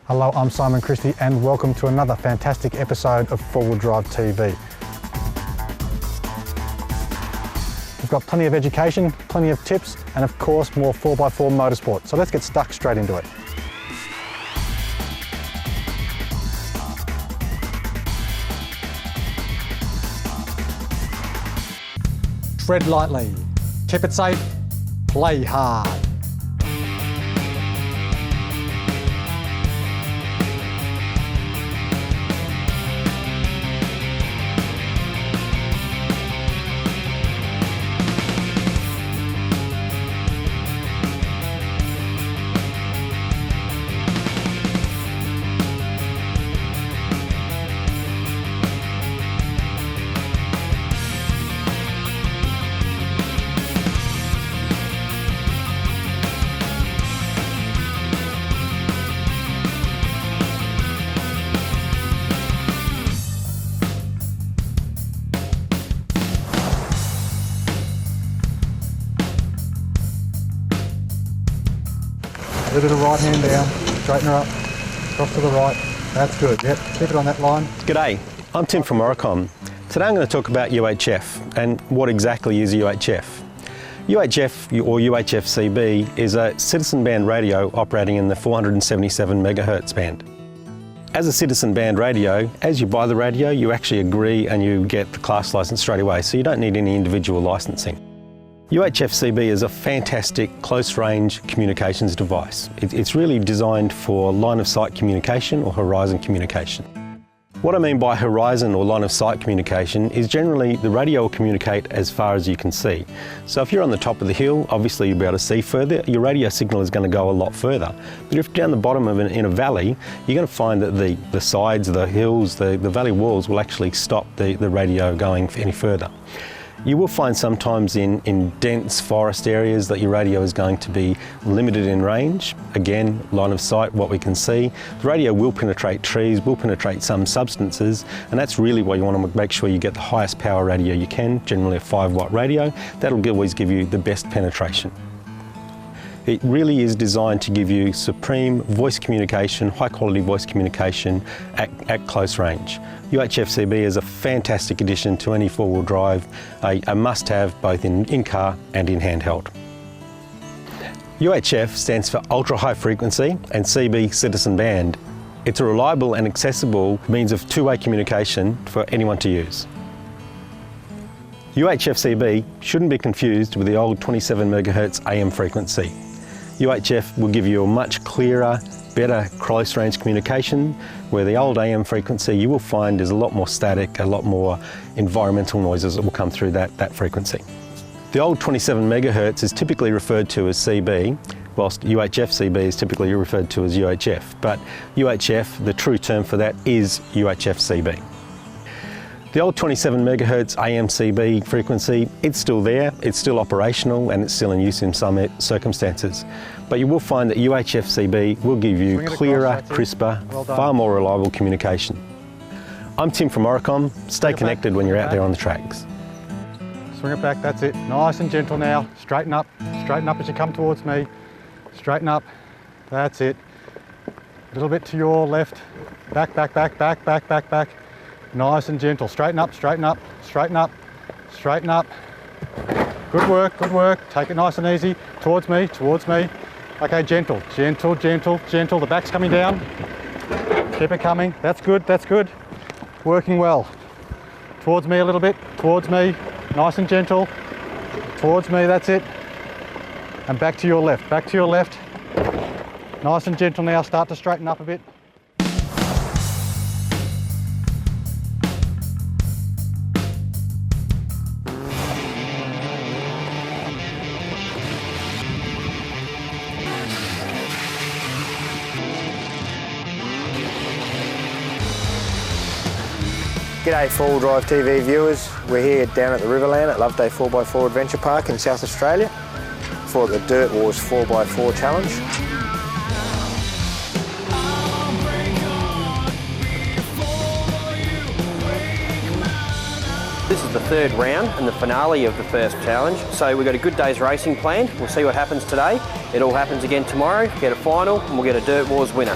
Hello, I'm Simon Christie and welcome to another fantastic episode of Four-Wheel Drive TV. We've got plenty of education, plenty of tips, and of course more 4x4 motorsport. So let's get stuck straight into it. Tread lightly, keep it safe, play hard. A little bit of right hand down, straighten her up, cross to the right, that's good, yep, keep it on that line. G'day, I'm Tim from Oricom. Today I'm going to talk about UHF and what exactly is UHF. UHF or UHF-CB is a citizen band radio operating in the 477 MHz band. As a citizen band radio, as you buy the radio you actually agree and you get the class license straight away, so you don't need any individual licensing. UHF-CB is a fantastic close-range communications device. It's really designed for line-of-sight communication or horizon communication. What I mean by horizon or line-of-sight communication is generally the radio will communicate as far as you can see. So if you're on the top of the hill, obviously you'll be able to see further. Your radio signal is going to go a lot further. But if down the bottom of in a valley, you're going to find that the sides, the hills, the valley walls will actually stop the radio going any further. You will find sometimes in dense forest areas that your radio is going to be limited in range. Again, line of sight, what we can see. The radio will penetrate trees, will penetrate some substances, and that's really why you want to make sure you get the highest power radio you can, generally a 5-watt radio. That'll always give you the best penetration. It really is designed to give you supreme voice communication, high quality voice communication at close range. UHF-CB is a fantastic addition to any four-wheel drive, a must-have both in car and in handheld. UHF stands for ultra high frequency and CB citizen band. It's a reliable and accessible means of two-way communication for anyone to use. UHF-CB shouldn't be confused with the old 27 MHz AM frequency. UHF will give you a much clearer, better close range communication, where the old AM frequency you will find is a lot more static, a lot more environmental noises that will come through that frequency. The old 27 MHz is typically referred to as CB, whilst UHF-CB is typically referred to as UHF, but UHF, the true term for that is UHF-CB. The old 27 MHz AM-CB frequency, it's still there, it's still operational and it's still in use in some circumstances. But you will find that UHF-CB will give you clearer, crisper, far more reliable communication. I'm Tim from Oricom. Stay connected when you're out there on the tracks. Swing it back, that's it. Nice and gentle now. Straighten up as you come towards me. Straighten up, that's it. A little bit to your left. Back, back, back, back, back, back, back. Nice and gentle. Straighten up, straighten up, straighten up, straighten up. Good work, good work. Take it nice and easy. Towards me, towards me. Okay, gentle, gentle, gentle, gentle. The back's coming down. Keep it coming. That's good, that's good. Working well. Towards me a little bit, towards me. Nice and gentle. Towards me, that's it. And back to your left, back to your left. Nice and gentle now. Start to straighten up a bit. G'day Four-Wheel Drive TV viewers, we're here down at the Riverland at Loveday 4x4 Adventure Park in South Australia for the Dirt Wars 4x4 Challenge. This is the third round and the finale of the first challenge, so we've got a good day's racing planned. We'll see what happens today. It all happens again tomorrow, get a final and we'll get a Dirt Wars winner.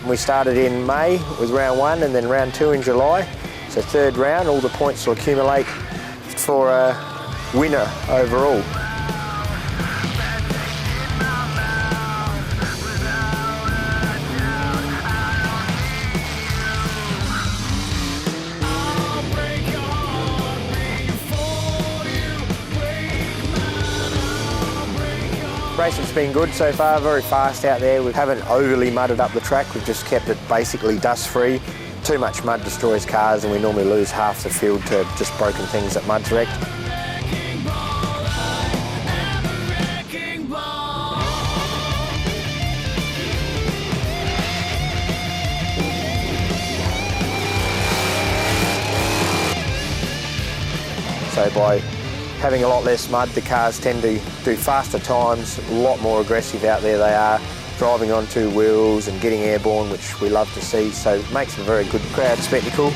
We started in May with round 1 and then round 2 in July. So third round, all the points will accumulate for a winner overall. Racing's been good so far, very fast out there. We haven't overly mudded up the track, we've just kept it basically dust free. Too much mud destroys cars and we normally lose half the field to just broken things that mud's wrecked. So by having a lot less mud, the cars tend to do faster times, a lot more aggressive out there they are, driving on 2 wheels and getting airborne, which we love to see, so it makes a very good crowd spectacle.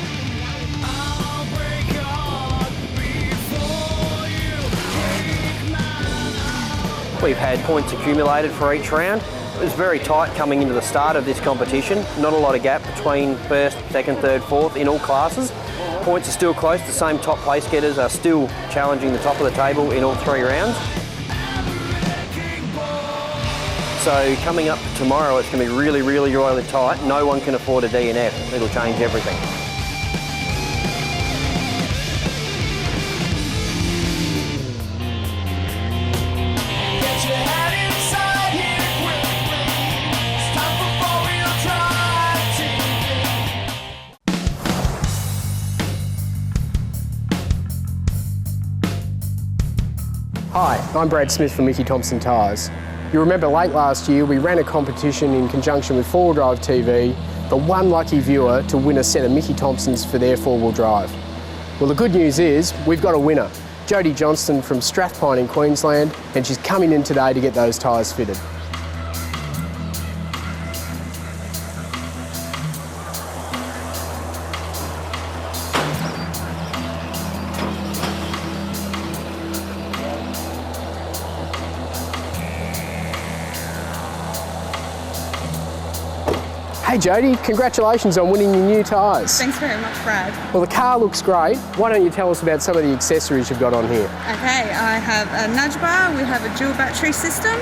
We've had points accumulated for each round. It was very tight coming into the start of this competition. Not a lot of gap between first, second, third, fourth in all classes. Points are still close. The same top place getters are still challenging the top of the table in all 3 rounds. So coming up tomorrow, it's going to be really, really, really tight. No one can afford a DNF. It'll change everything. Hi, I'm Brad Smith from Mickey Thompson Tyres. You remember late last year we ran a competition in conjunction with 4Wheel Drive TV for one lucky viewer to win a set of Mickey Thompsons for their 4-wheel drive. Well, the good news is we've got a winner, Jodie Johnston from Strathpine in Queensland, and she's coming in today to get those tyres fitted. Hey Jodie, congratulations on winning your new tyres. Thanks very much, Brad. Well, the car looks great. Why don't you tell us about some of the accessories you've got on here? Okay, I have a nudge bar, we have a dual battery system,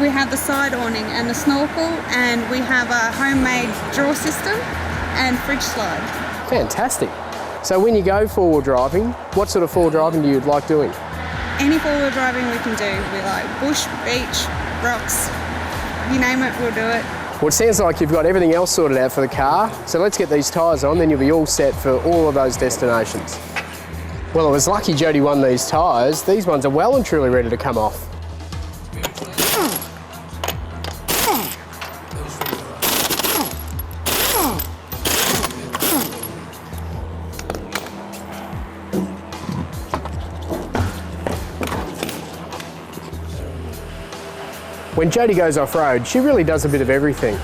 we have the side awning and the snorkel, and we have a homemade drawer system and fridge slide. Fantastic. So when you go 4-wheel driving, what sort of 4-wheel driving do you like doing? Any 4-wheel driving we can do. We like bush, beach, rocks, you name it, we'll do it. Well, it sounds like you've got everything else sorted out for the car, so let's get these tyres on, then you'll be all set for all of those destinations. Well, it was lucky Jodie won these tyres. These ones are well and truly ready to come off. When Jodie goes off-road, she really does a bit of everything.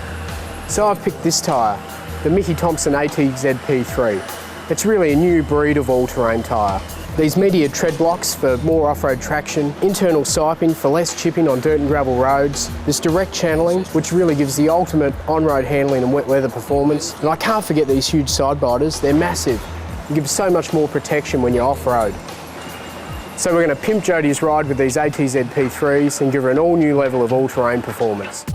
So I've picked this tyre, the Mickey Thompson ATZP3. It's really a new breed of all-terrain tyre. These meteor tread blocks for more off-road traction, internal siping for less chipping on dirt and gravel roads, this direct channeling, which really gives the ultimate on-road handling and wet weather performance. And I can't forget these huge side biters, they're massive and give so much more protection when you're off-road. So we're going to pimp Jodie's ride with these ATZP3s and give her an all-new level of all-terrain performance.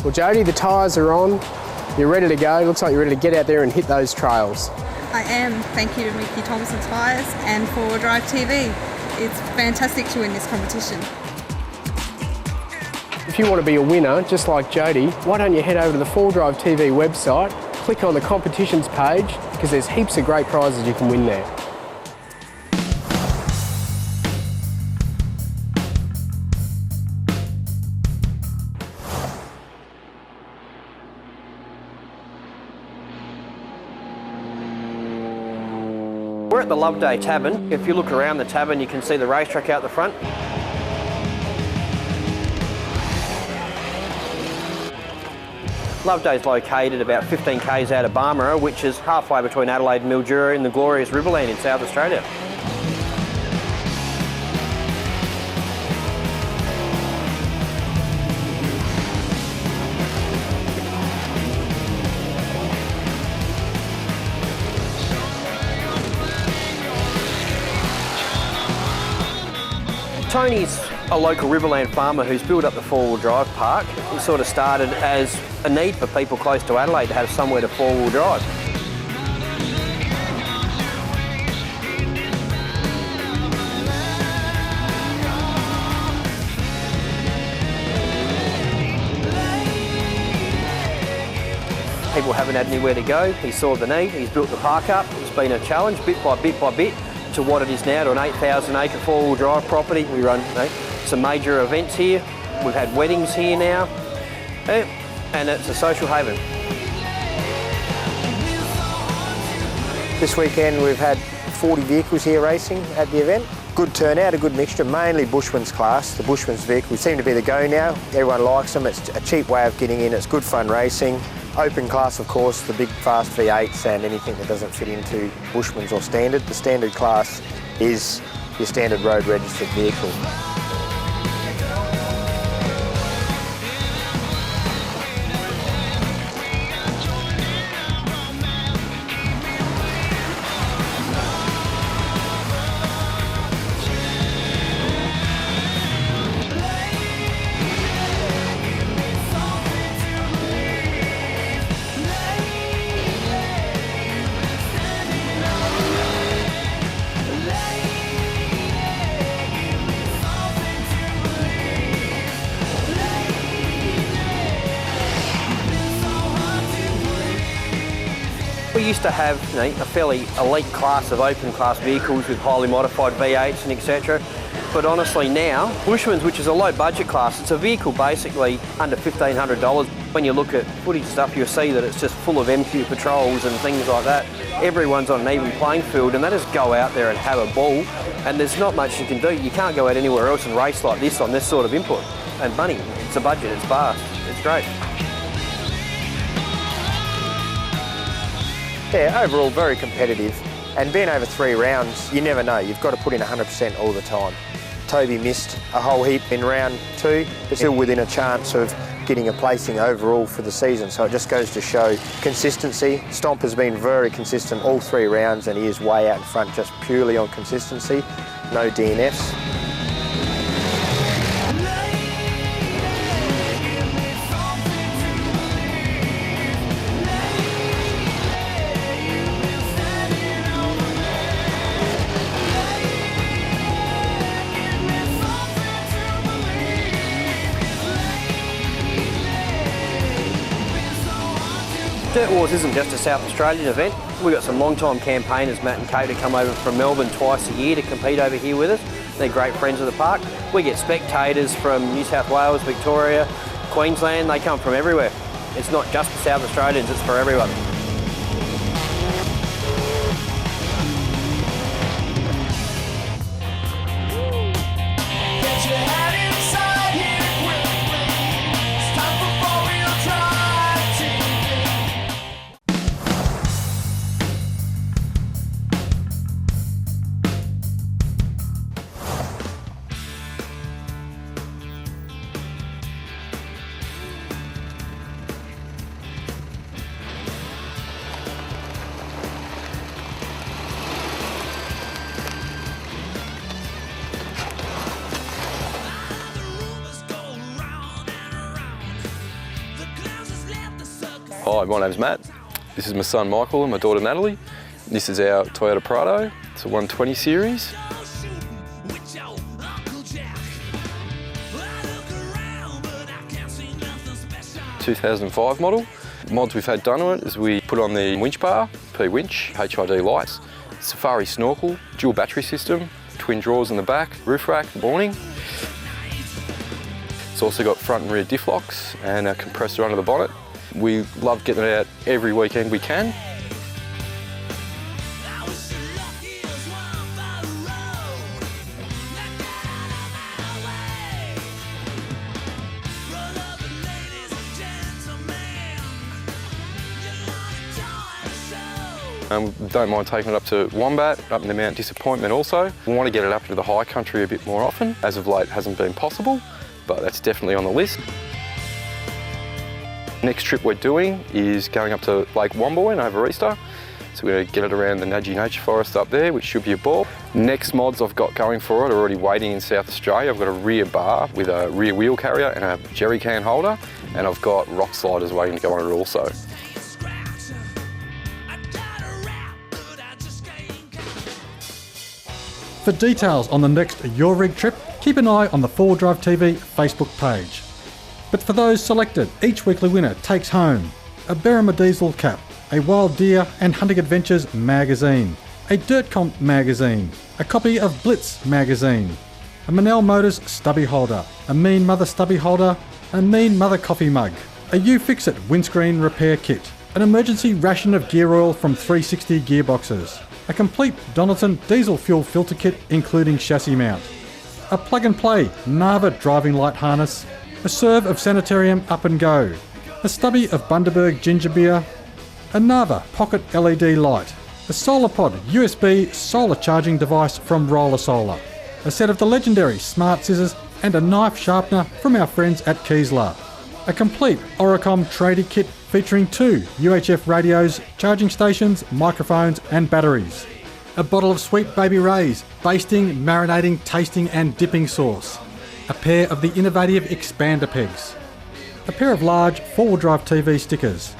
Well, Jodie, the tyres are on. You're ready to go. Looks like you're ready to get out there and hit those trails. I am. Thank you to Mickey Thompson Tyres and 4Wheel Drive TV. It's fantastic to win this competition. If you want to be a winner, just like Jodie, why don't you head over to the 4Wheel Drive TV website, click on the competitions page, because there's heaps of great prizes you can win there. at the Loveday Tavern. If you look around the tavern, you can see the racetrack out the front. Loveday is located about 15 k's out of Barmera, which is halfway between Adelaide and Mildura in the glorious Riverland in South Australia. Tony's a local Riverland farmer who's built up the four-wheel drive park. It sort of started as a need for people close to Adelaide to have somewhere to four-wheel drive. People haven't had anywhere to go. He saw the need, he's built the park up. It's been a challenge bit by bit by bit to what it is now, to an 8,000 acre four-wheel drive property. We run some major events here. We've had weddings here now, and it's a social haven. This weekend we've had 40 vehicles here racing at the event. Good turnout, a good mixture, mainly Bushman's class. The Bushman's vehicles seem to be the go now. Everyone likes them. It's a cheap way of getting in. It's good fun racing. Open class, of course, the big fast V8s and anything that doesn't fit into Bushman's or standard. The standard class is your standard road registered vehicle. We used to have a fairly elite class of open class vehicles with highly modified V8s and etc. But honestly now, Bushman's, which is a low budget class, it's a vehicle basically under $1,500. When you look at footage stuff, you'll see that it's just full of MQ patrols and things like that. Everyone's on an even playing field and they just go out there and have a ball, and there's not much you can do. You can't go out anywhere else and race like this on this sort of input and money. It's a budget, it's vast, it's great. Yeah, overall very competitive, and being over 3 rounds, you never know, you've got to put in 100% all the time. Toby missed a whole heap in round 2, but still within a chance of getting a placing overall for the season, so it just goes to show consistency. Stomp has been very consistent all 3 rounds and he is way out in front just purely on consistency, no DNFs. Dirt Wars isn't just a South Australian event. We've got some long-time campaigners, Matt and Kate, who come over from Melbourne twice a year to compete over here with us. They're great friends of the park. We get spectators from New South Wales, Victoria, Queensland. They come from everywhere. It's not just for South Australians, it's for everyone. Hi, my name's Matt. This is my son Michael and my daughter Natalie. This is our Toyota Prado. It's a 120 series. 2005 model. Mods we've had done on it is we put on the winch bar, P-winch, HID lights, safari snorkel, dual battery system, twin drawers in the back, roof rack, awning. It's also got front and rear diff locks and a compressor under the bonnet. We love getting it out every weekend we can. Don't mind taking it up to Wombat, up in the Mount Disappointment also. We want to get it up into the high country a bit more often. As of late, it hasn't been possible, but that's definitely on the list. Next trip we're doing is going up to Lake Womboyne over Easter. So we're going to get it around the Nadji Nature Forest up there, which should be a ball. Next mods I've got going for it are already waiting in South Australia. I've got a rear bar with a rear wheel carrier and a jerry can holder, and I've got rock sliders waiting to go on it also. For details on the next Your Rig trip, keep an eye on the 4Drive TV Facebook page. But for those selected, each weekly winner takes home a Berrima Diesel cap, a Wild Deer and Hunting Adventures magazine, a Dirt Comp magazine, a copy of Blitz magazine, a Manel Motors stubby holder, a Mean Mother stubby holder, a Mean Mother coffee mug, a U-Fix-It windscreen repair kit, an emergency ration of gear oil from 360 gearboxes, a complete Donaldson diesel fuel filter kit including chassis mount, a plug-and-play Narva driving light harness, a serve of Sanitarium Up and Go, a stubby of Bundaberg ginger beer, a Narva pocket LED light, a SolarPod USB solar charging device from Roller Solar, a set of the legendary smart scissors and a knife sharpener from our friends at Keesler, a complete Oricom tradie kit featuring 2 UHF radios, charging stations, microphones and batteries, a bottle of Sweet Baby Ray's basting, marinating, tasting and dipping sauce, a pair of the innovative expander pegs, a pair of large 4-wheel drive TV stickers,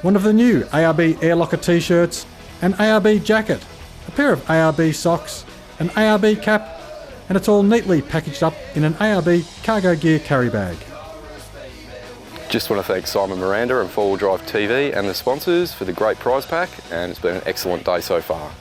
one of the new ARB Airlocker t-shirts, an ARB jacket, a pair of ARB socks, an ARB cap, and it's all neatly packaged up in an ARB cargo gear carry bag. Just want to thank Simon Miranda and 4Wheel Drive TV and the sponsors for the great prize pack, and it's been an excellent day so far.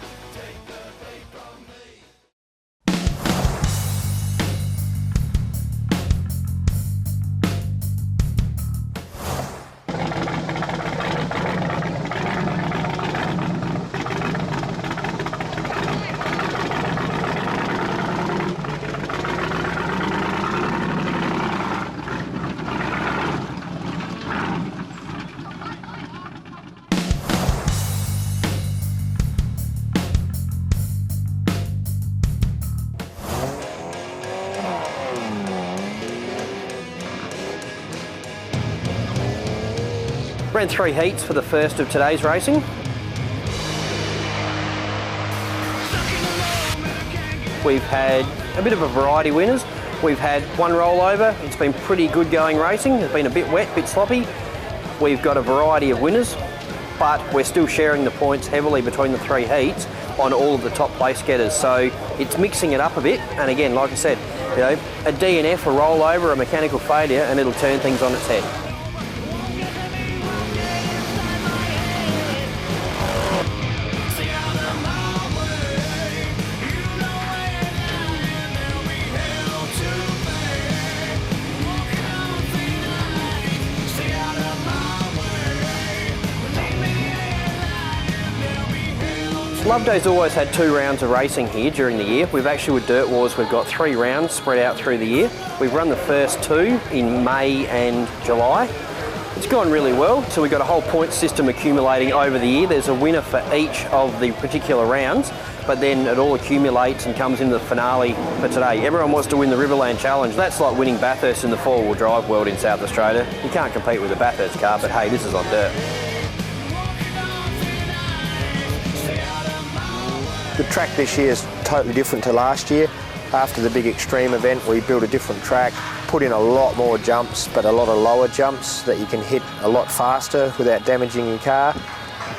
Ran 3 heats for the first of today's racing. We've had a bit of a variety of winners. We've had one rollover. It's been pretty good going racing. It's been a bit wet, a bit sloppy. We've got a variety of winners, but we're still sharing the points heavily between the 3 heats on all of the top place getters. So it's mixing it up a bit. And again, like I said, you know, a DNF, a rollover, a mechanical failure, and it'll turn things on its head. Loveday's always had 2 rounds of racing here during the year. We've actually, with Dirt Wars, we've got 3 rounds spread out through the year. We've run the first 2 in May and July. It's gone really well, so we've got a whole point system accumulating over the year. There's a winner for each of the particular rounds, but then it all accumulates and comes into the finale for today. Everyone wants to win the Riverland Challenge. That's like winning Bathurst in the 4-wheel drive world in South Australia. You can't compete with a Bathurst car, but hey, this is on dirt. The track this year is totally different to last year. After the big extreme event, we built a different track, put in a lot more jumps, but a lot of lower jumps that you can hit a lot faster without damaging your car.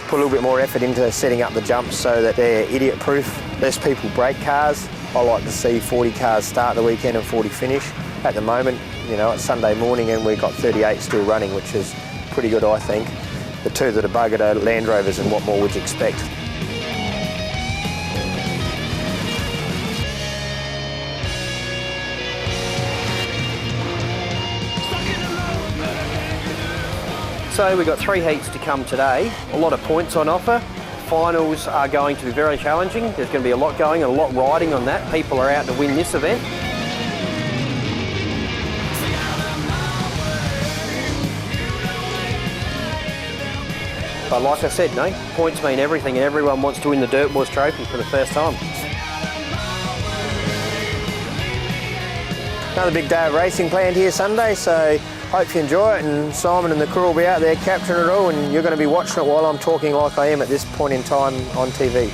Put a little bit more effort into setting up the jumps so that they're idiot-proof. Less people break cars. I like to see 40 cars start the weekend and 40 finish. At the moment, you know, it's Sunday morning and we've got 38 still running, which is pretty good, I think. The 2 that are buggered are Land Rovers, and what more would you expect? So we've got 3 heats to come today, a lot of points on offer. Finals are going to be very challenging. There's going to be a lot going and a lot riding on that. People are out to win this event. But like I said, points mean everything, and everyone wants to win the Dirt Boys Trophy for the first time. Another big day of racing planned here Sunday, so hope you enjoy it, and Simon and the crew will be out there capturing it all, and you're going to be watching it while I'm talking like I am at this point in time on TV.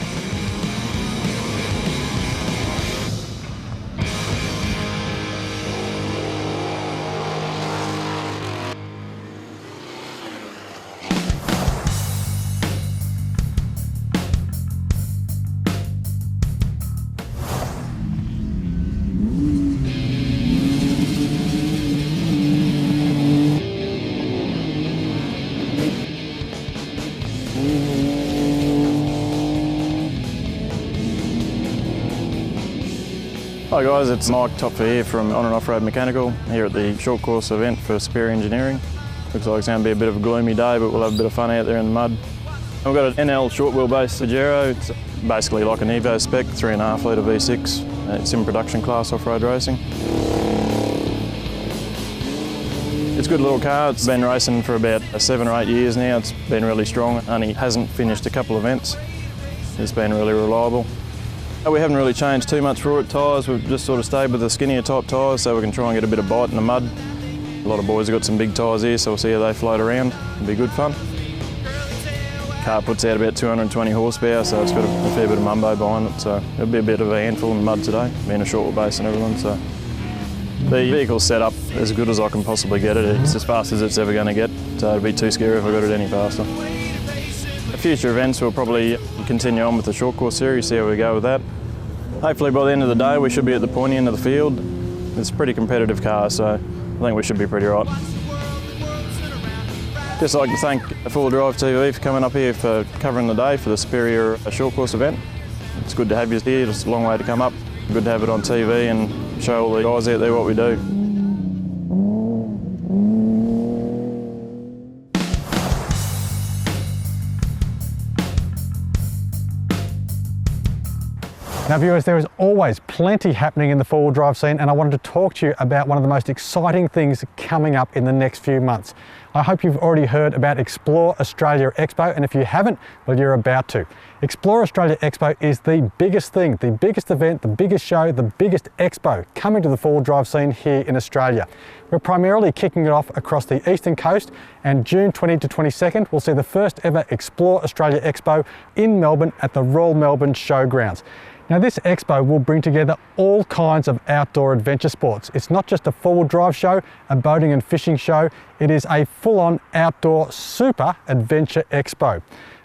Hi guys, it's Mike Topfer here from On and Off-Road Mechanical, here at the short course event for Superior Engineering. Looks like it's going to be a bit of a gloomy day, but we'll have a bit of fun out there in the mud. We've got an NL short wheelbase Pajero. It's basically like an Evo spec, 3.5 litre V6. It's in production class off-road racing. It's a good little car. It's been racing for about 7 or 8 years now. It's been really strong, only hasn't finished a couple of events. It's been really reliable. We haven't really changed too much for it. Tyres, we've just sort of stayed with the skinnier type tyres so we can try and get a bit of bite in the mud. A lot of boys have got some big tyres here, so we'll see how they float around. It'll be good fun. Car puts out about 220 horsepower, so it's got a fair bit of mumbo behind it, so it'll be a bit of a handful in the mud today, being a short base and everything. So the vehicle's set up as good as I can possibly get it. It's as fast as it's ever going to get, so it'd be too scary if I got it any faster. Future events we'll probably continue on with the short course series, see how we go with that. Hopefully by the end of the day we should be at the pointy end of the field. It's a pretty competitive car, so I think we should be pretty right. Just like to thank Full Drive TV for coming up here for covering the day for the Superior short course event. It's good to have you here, it's a long way to come up. Good to have it on TV and show all the guys out there what we do. Now viewers, there is always plenty happening in the four-wheel drive scene, and I wanted to talk to you about one of the most exciting things coming up in the next few months. I hope you've already heard about Explore Australia Expo, and if you haven't, well, you're about to. Explore Australia Expo is the biggest thing, the biggest event, the biggest show, the biggest expo coming to the four-wheel drive scene here in Australia. We're primarily kicking it off across the eastern coast, and June 20 to 22nd, we'll see the first ever Explore Australia Expo in Melbourne at the Royal Melbourne Showgrounds. Now this expo will bring together all kinds of outdoor adventure sports. It's not just a four-wheel drive show, a boating and fishing show, it is a full-on outdoor super adventure expo.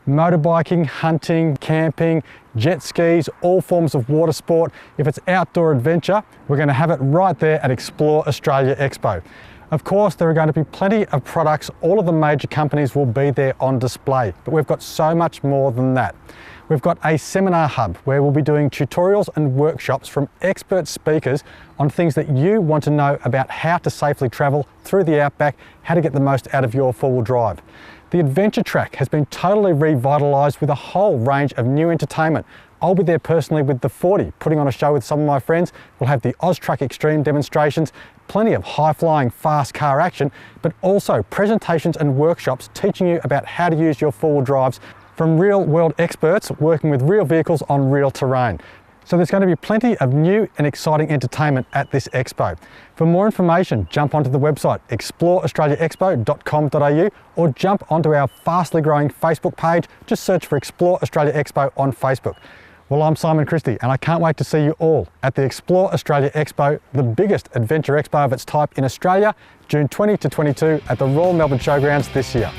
Motorbiking, hunting, camping, jet skis, all forms of water sport. If it's outdoor adventure, we're going to have it right there at Explore Australia Expo. Of course, there are going to be plenty of products. All of the major companies will be there on display, but we've got so much more than that. We've got a seminar hub where we'll be doing tutorials and workshops from expert speakers on things that you want to know about how to safely travel through the outback, how to get the most out of your four-wheel drive. The adventure track has been totally revitalised with a whole range of new entertainment. I'll be there personally with the 40, putting on a show with some of my friends. We'll have the Austrack Extreme demonstrations, plenty of high-flying fast car action, but also presentations and workshops teaching you about how to use your four-wheel drives from real-world experts working with real vehicles on real terrain. So there's going to be plenty of new and exciting entertainment at this expo. For more information, jump onto the website exploreaustraliaexpo.com.au or jump onto our fastly growing Facebook page. Just search for Explore Australia Expo on Facebook. Well, I'm Simon Christie, and I can't wait to see you all at the Explore Australia Expo, the biggest adventure expo of its type in Australia, June 20 to 22 at the Royal Melbourne Showgrounds this year.